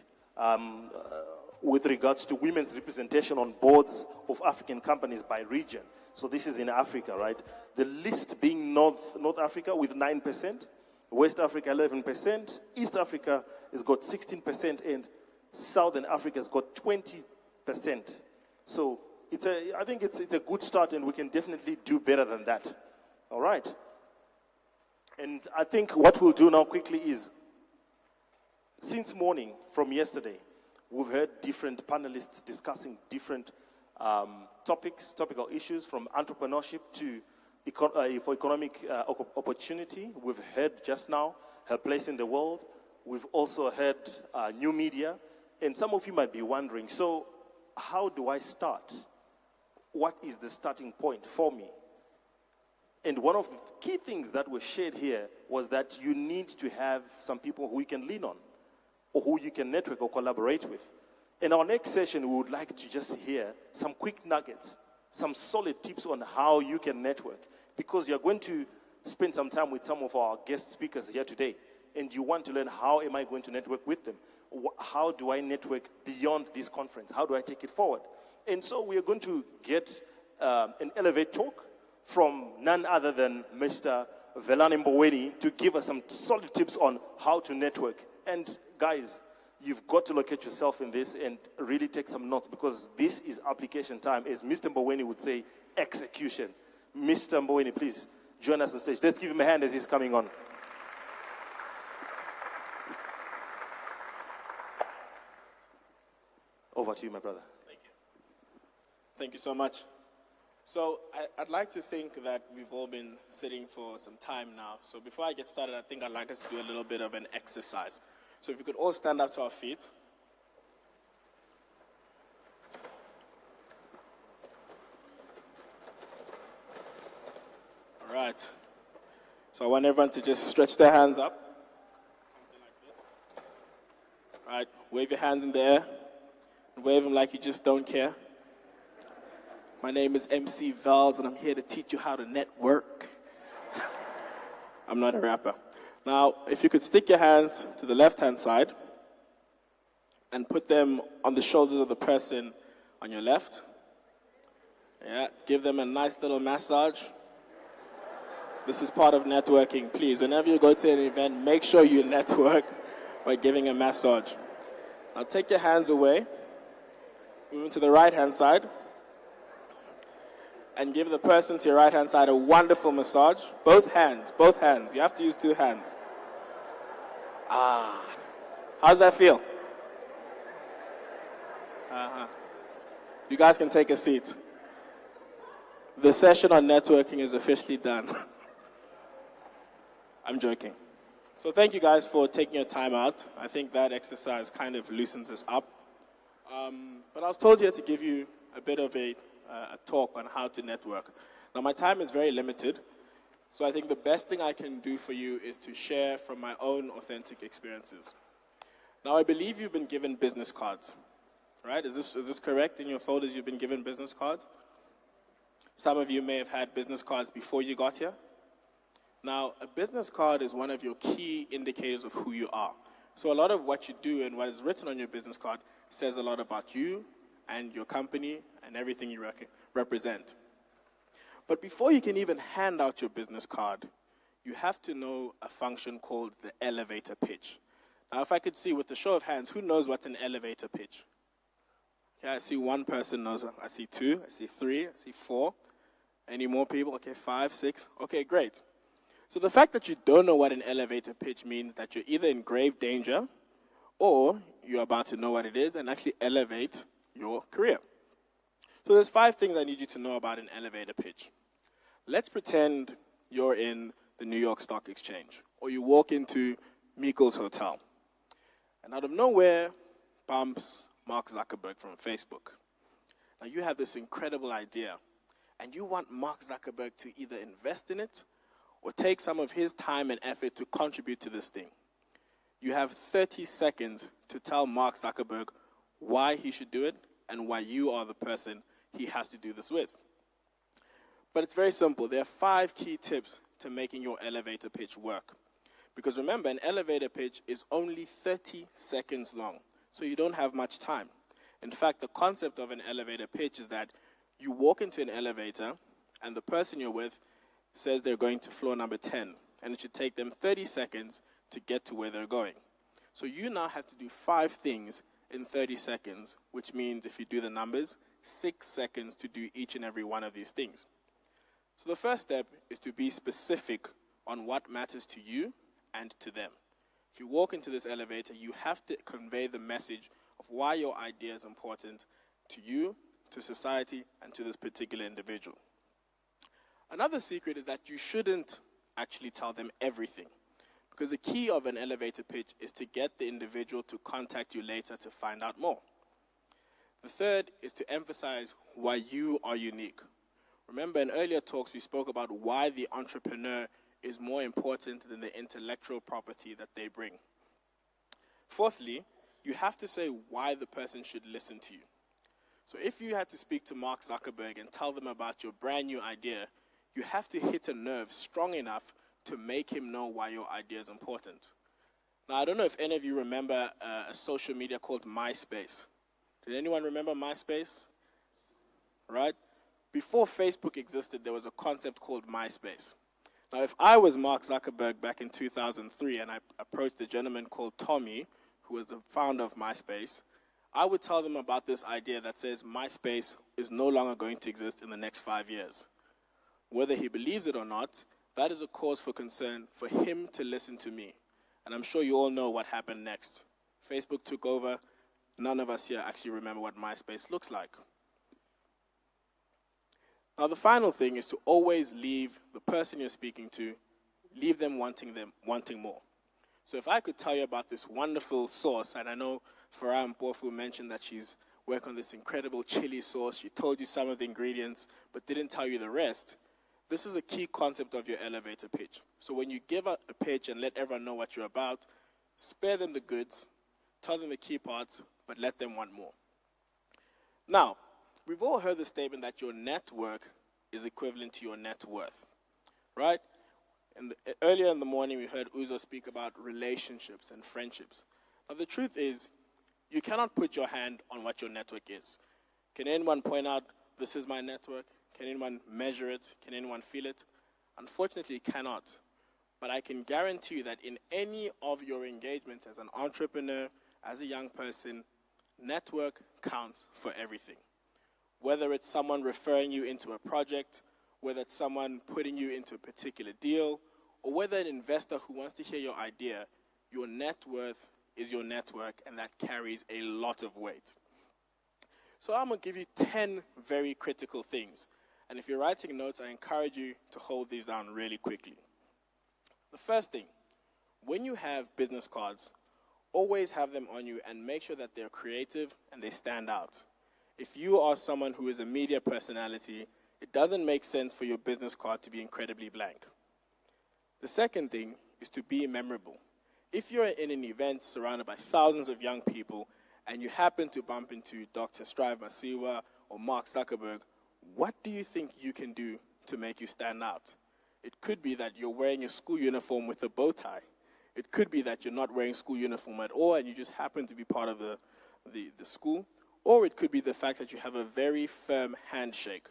with regards to women's representation on boards of African companies by region. So this is in Africa, right? The list being North Africa with 9%, West Africa 11%, East Africa has got 16%, and Southern Africa has got 20%. So I think it's a good start, and we can definitely do better than that. All right. And I think what we'll do now quickly is, since morning, from yesterday, We've heard different panelists discussing different topical issues, from entrepreneurship to for economic opportunity. We've heard just now her place in the world. We've also heard new media. And some of you might be wondering, so how do I start? What is the starting point for me? And one of the key things that was shared here was that you need to have some people who you can lean on, or who you can network or collaborate with. In our next session, we would like to just hear some quick nuggets, some solid tips on how you can network, because you're going to spend some time with some of our guest speakers here today, and you want to learn, how am I going to network with them? How do I network beyond this conference? How do I take it forward? And so we are going to get an Elevate talk from none other than Mr. Velani Mboweni to give us some solid tips on how to network. And guys, you've got to locate yourself in this and really take some notes, because this is application time. As Mr. Mboweni would say, execution. Mr. Mboweni, please join us on stage. Let's give him a hand as he's coming on. Over to you, my brother. Thank you. Thank you so much. So I'd like to think that we've all been sitting for some time now. So before I get started, I think I'd like us to do a little bit of an exercise. So if we could all stand up to our feet. All right. So I want everyone to just stretch their hands up. Something like this. All right. Wave your hands in the air. Wave them like you just don't care. My name is MC Vels, and I'm here to teach you how to network. I'm not a rapper. Now, if you could stick your hands to the left-hand side and put them on the shoulders of the person on your left. Yeah, give them a nice little massage. This is part of networking. Please, whenever you go to an event, make sure you network by giving a massage. Now, take your hands away. Move to the right-hand side. And give the person to your right-hand side a wonderful massage. Both hands, both hands. You have to use two hands. How's that feel? You guys can take a seat. The session on networking is officially done. I'm joking. So thank you guys for taking your time out. I think that exercise kind of loosens us up. But I was told here to give you a bit of a talk on how to network. Now, my time is very limited, so I think the best thing I can do for you is to share from my own authentic experiences. Now, I believe you've been given business cards, right? Is this correct? In your folders, you've been given business cards? Some of you may have had business cards before you got here. Now, a business card is one of your key indicators of who you are. So a lot of what you do and what is written on your business card says a lot about you and your company and everything you represent. But before you can even hand out your business card, you have to know a function called the elevator pitch. Now, if I could see with a show of hands, who knows what's an elevator pitch? Okay, I see one person knows. I see two, I see three, I see four. Any more people? Okay, 5, 6. Okay, great. So the fact that you don't know what an elevator pitch means that you're either in grave danger or you're about to know what it is and actually elevate your career. So there's 5 things I need you to know about an elevator pitch. Let's pretend you're in the New York Stock Exchange, or you walk into Miko's Hotel, and out of nowhere bumps Mark Zuckerberg from Facebook. Now you have this incredible idea, and you want Mark Zuckerberg to either invest in it or take some of his time and effort to contribute to this thing. You have 30 seconds to tell Mark Zuckerberg why he should do it and why you are the person he has to do this with. But it's very simple. There are 5 key tips to making your elevator pitch work. Because remember, an elevator pitch is only 30 seconds long, so you don't have much time. In fact, the concept of an elevator pitch is that you walk into an elevator and the person you're with says they're going to floor number 10, and it should take them 30 seconds to get to where they're going. So you now have to do 5 things in 30 seconds, which means if you do the numbers, 6 seconds to do each and every one of these things. So the first step is to be specific on what matters to you and to them. If you walk into this elevator, you have to convey the message of why your idea is important to you, to society, and to this particular individual. Another secret is that you shouldn't actually tell them everything, because the key of an elevator pitch is to get the individual to contact you later to find out more. The third is to emphasize why you are unique. Remember, in earlier talks, we spoke about why the entrepreneur is more important than the intellectual property that they bring. Fourthly, you have to say why the person should listen to you. So if you had to speak to Mark Zuckerberg and tell them about your brand new idea, you have to hit a nerve strong enough to make him know why your idea is important. Now, I don't know if any of you remember a social media called MySpace. Did anyone remember MySpace? Right? Before Facebook existed, there was a concept called MySpace. Now, if I was Mark Zuckerberg back in 2003 and I approached a gentleman called Tommy, who was the founder of MySpace, I would tell them about this idea that says MySpace is no longer going to exist in the next 5 years. Whether he believes it or not, that is a cause for concern for him to listen to me. And I'm sure you all know what happened next. Facebook took over. None of us here actually remember what MySpace looks like. Now, the final thing is to always leave the person you're speaking to, leave them wanting more. So if I could tell you about this wonderful sauce, and I know Farah Mpofu mentioned that she's working on this incredible chili sauce, she told you some of the ingredients, but didn't tell you the rest, this is a key concept of your elevator pitch. So when you give a pitch and let everyone know what you're about, spare them the goods, tell them the key parts, but let them want more. Now, we've all heard the statement that your network is equivalent to your net worth, right? Earlier in the morning, we heard Uzo speak about relationships and friendships. Now, the truth is, you cannot put your hand on what your network is. Can anyone point out, this is my network? Can anyone measure it? Can anyone feel it? Unfortunately, it cannot. But I can guarantee you that in any of your engagements as an entrepreneur, as a young person, network counts for everything. Whether it's someone referring you into a project, whether it's someone putting you into a particular deal, or whether an investor who wants to hear your idea, your net worth is your network, and that carries a lot of weight. So I'm going to give you 10 very critical things. And if you're writing notes, I encourage you to hold these down really quickly. The first thing, when you have business cards, always have them on you and make sure that they're creative and they stand out. If you are someone who is a media personality, it doesn't make sense for your business card to be incredibly blank. The second thing is to be memorable. If you're in an event surrounded by thousands of young people and you happen to bump into Dr. Strive Masiwa or Mark Zuckerberg, what do you think you can do to make you stand out? It could be that you're wearing your school uniform with a bow tie. It could be that you're not wearing school uniform at all and you just happen to be part of the school. Or it could be the fact that you have a very firm handshake.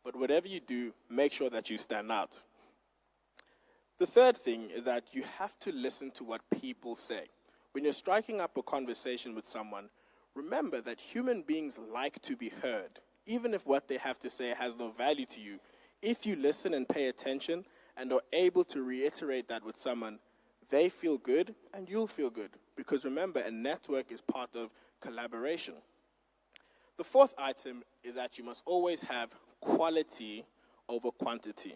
But whatever you do, make sure that you stand out. The third thing is that you have to listen to what people say. When you're striking up a conversation with someone, remember that human beings like to be heard. Even if what they have to say has no value to you, if you listen and pay attention and are able to reiterate that with someone, they feel good and you'll feel good. Because remember, a network is part of collaboration. The fourth item is that you must always have quality over quantity.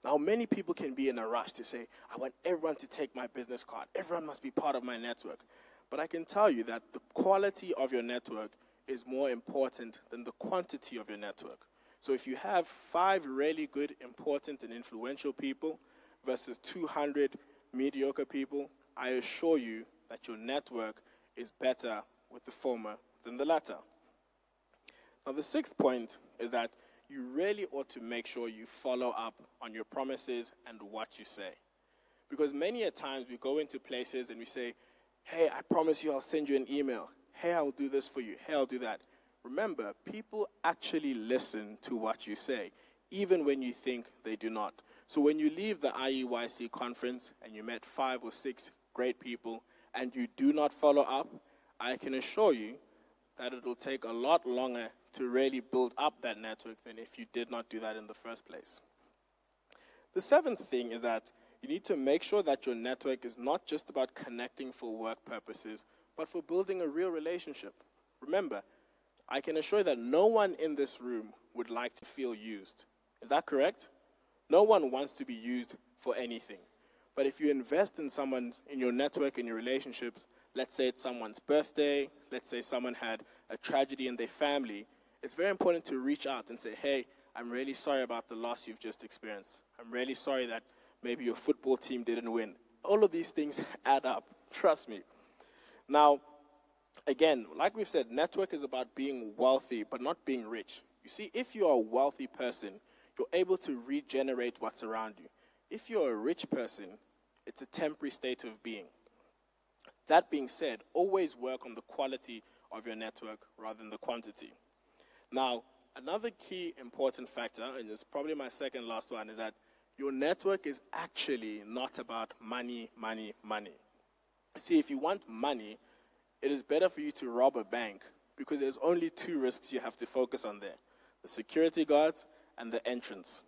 Now, many people can be in a rush to say, I want everyone to take my business card. Everyone must be part of my network. But I can tell you that the quality of your network is more important than the quantity of your network. So if you have 5 really good, important, and influential people versus 200 mediocre people, I assure you that your network is better with the former than the latter. Now, the sixth point is that you really ought to make sure you follow up on your promises and what you say. Because many a times we go into places and we say, hey, I promise you I'll send you an email. Hey, I'll do this for you. Hey, I'll do that. Remember, people actually listen to what you say, even when you think they do not. So when you leave the IEYC conference and you met 5 or 6 great people and you do not follow up, I can assure you that it will take a lot longer to really build up that network than if you did not do that in the first place. The seventh thing is that you need to make sure that your network is not just about connecting for work purposes, but for building a real relationship. Remember, I can assure you that no one in this room would like to feel used. Is that correct? No one wants to be used for anything. But if you invest in someone, in your network, in your relationships, let's say it's someone's birthday, let's say someone had a tragedy in their family, it's very important to reach out and say, hey, I'm really sorry about the loss you've just experienced. I'm really sorry that maybe your football team didn't win. All of these things add up, trust me. Now, again, like we've said, network is about being wealthy, but not being rich. You see, if you're a wealthy person, you're able to regenerate what's around you. If you're a rich person, it's a temporary state of being. That being said, always work on the quality of your network rather than the quantity. Now, another key important factor, and it's probably my second last one, is that your network is actually not about money, money, money. See, if you want money, it is better for you to rob a bank because there's only two risks you have to focus on there: the security guards and the entrance.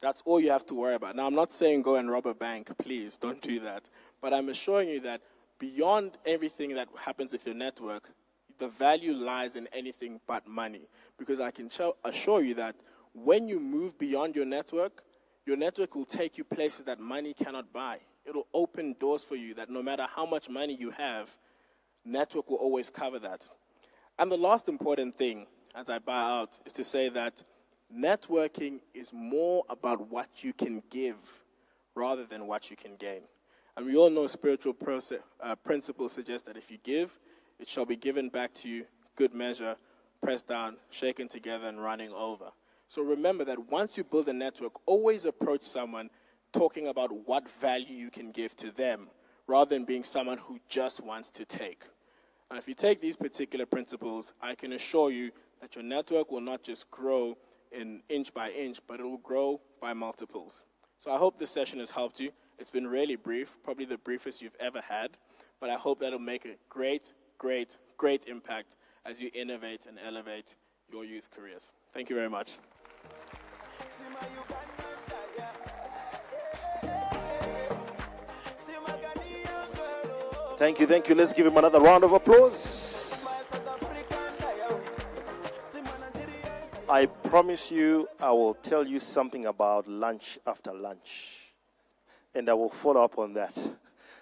That's all you have to worry about. Now, I'm not saying go and rob a bank, please, don't do that. But I'm assuring you that beyond everything that happens with your network, the value lies in anything but money. Because I can assure you that when you move beyond your network will take you places that money cannot buy. It'll open doors for you that no matter how much money you have, network will always cover that. And the last important thing, as I bow out, is to say that networking is more about what you can give rather than what you can gain. And we all know spiritual principles suggest that if you give, it shall be given back to you, good measure, pressed down, shaken together, and running over. So remember that once you build a network, always approach someone talking about what value you can give to them, rather than being someone who just wants to take. And if you take these particular principles, I can assure you that your network will not just grow in inch by inch, but it will grow by multiples. So I hope this session has helped you. It's been really brief, probably the briefest you've ever had, but I hope that it'll make a great, great, great impact as you innovate and elevate your youth careers. Thank you very much. Thank you, thank you. Let's give him another round of applause. I promise you, I will tell you something about lunch after lunch. And I will follow up on that.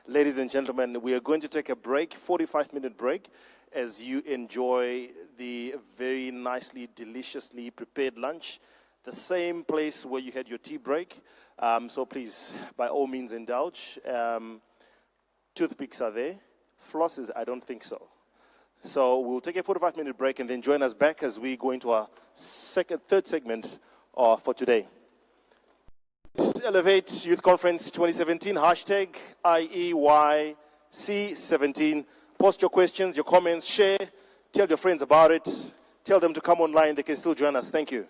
Ladies and gentlemen, we are going to take a break, 45-minute break, as you enjoy the very nicely, deliciously prepared lunch. The same place where you had your tea break. So please, by all means, indulge. Toothpicks are there. Flosses, I don't think so. So we'll take a 45-minute break and then join us back as we go into our third segment for today. Elevate Youth Conference 2017, hashtag IEYC17. Post your questions, your comments, share, tell your friends about it. Tell them to come online. They can still join us. Thank you.